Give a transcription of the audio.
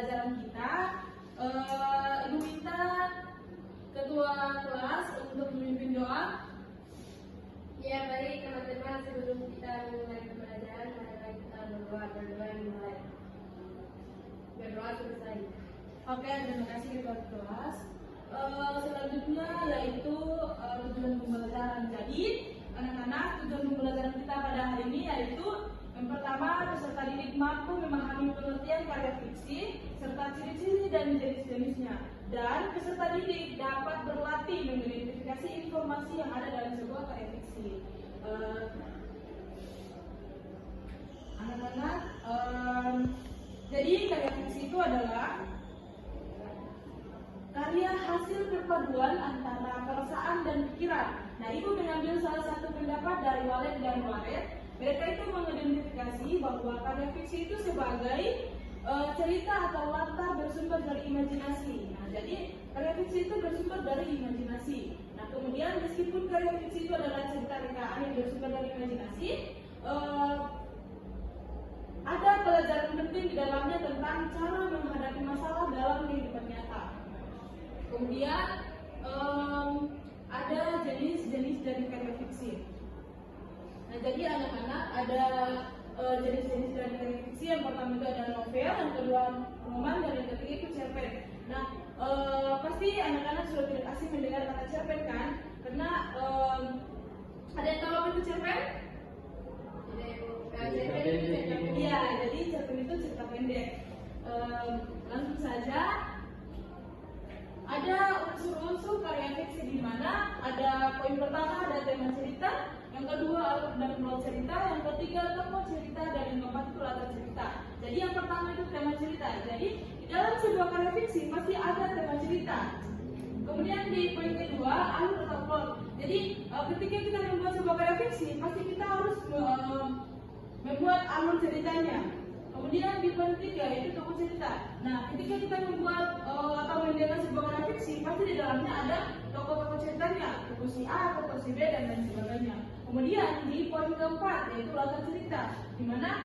pembelajaran kita. Ibu minta ketua kelas untuk memimpin doa. Ya, baik teman-teman, sebelum kita mulai pembelajaran, marilah kita berdoa dimulai. Berdoa selesai. Oke, terima kasih ketua kelas. Selanjutnya yaitu tujuan pembelajaran. Jadi, anak-anak, tujuan pembelajaran kita pada hari ini yaitu yang pertama, peserta didik mampu memahami pengertian karya fiksi serta ciri-ciri dan jenis-jenisnya. Dan peserta didik dapat berlatih mengidentifikasi informasi yang ada dalam sebuah karya fiksi. Anak-anak, jadi karya fiksi itu adalah karya hasil perpaduan antara perasaan dan pikiran. Nah, Ibu mengambil salah satu pendapat dari Walet dan Waret. Mereka itu mengidentifikasi bahwa karya fiksi itu sebagai cerita atau latar bersumber dari imajinasi. Nah, jadi karya fiksi itu bersumber dari imajinasi. Nah, kemudian meskipun karya fiksi itu adalah cerita rekaan yang bersumber dari imajinasi, ada pelajaran penting di dalamnya tentang cara menghadapi masalah dalam kehidupan nyata. Kemudian ada jenis-jenis dari karya fiksi. Nah, jadi anak-anak ada jenis-jenis dari karya fiksi. Yang pertama itu ada novel, yang kedua roman, dan yang ketiga itu cerpen. Nah, pasti anak-anak sudah tidak asing mendengar kata cerpen kan? Karena ada yang tahu apa itu cerpen? Iya, jadi cerpen itu cerita pendek. Langsung saja. Ada unsur-unsur karya fiksi di mana ada poin pertama ada tema cerita, yang kedua alur dan plot cerita, yang ketiga tokoh cerita, dan yang keempat itu latar cerita. Jadi yang pertama itu tema cerita. Jadi di dalam sebuah karya fiksi pasti ada tema cerita. Kemudian di poin kedua alur atau plot. Jadi ketika kita membuat sebuah karya fiksi pasti kita harus membuat alur ceritanya. Kemudian di poin ketiga yaitu tokoh cerita. Nah, ketika kita membuat atau mendesain sebuah karya fiksi, pasti di dalamnya ada tokoh-tokoh ceritanya, tokoh si A, tokoh si B, dan lain sebagainya. Kemudian di poin keempat yaitu latar cerita, di mana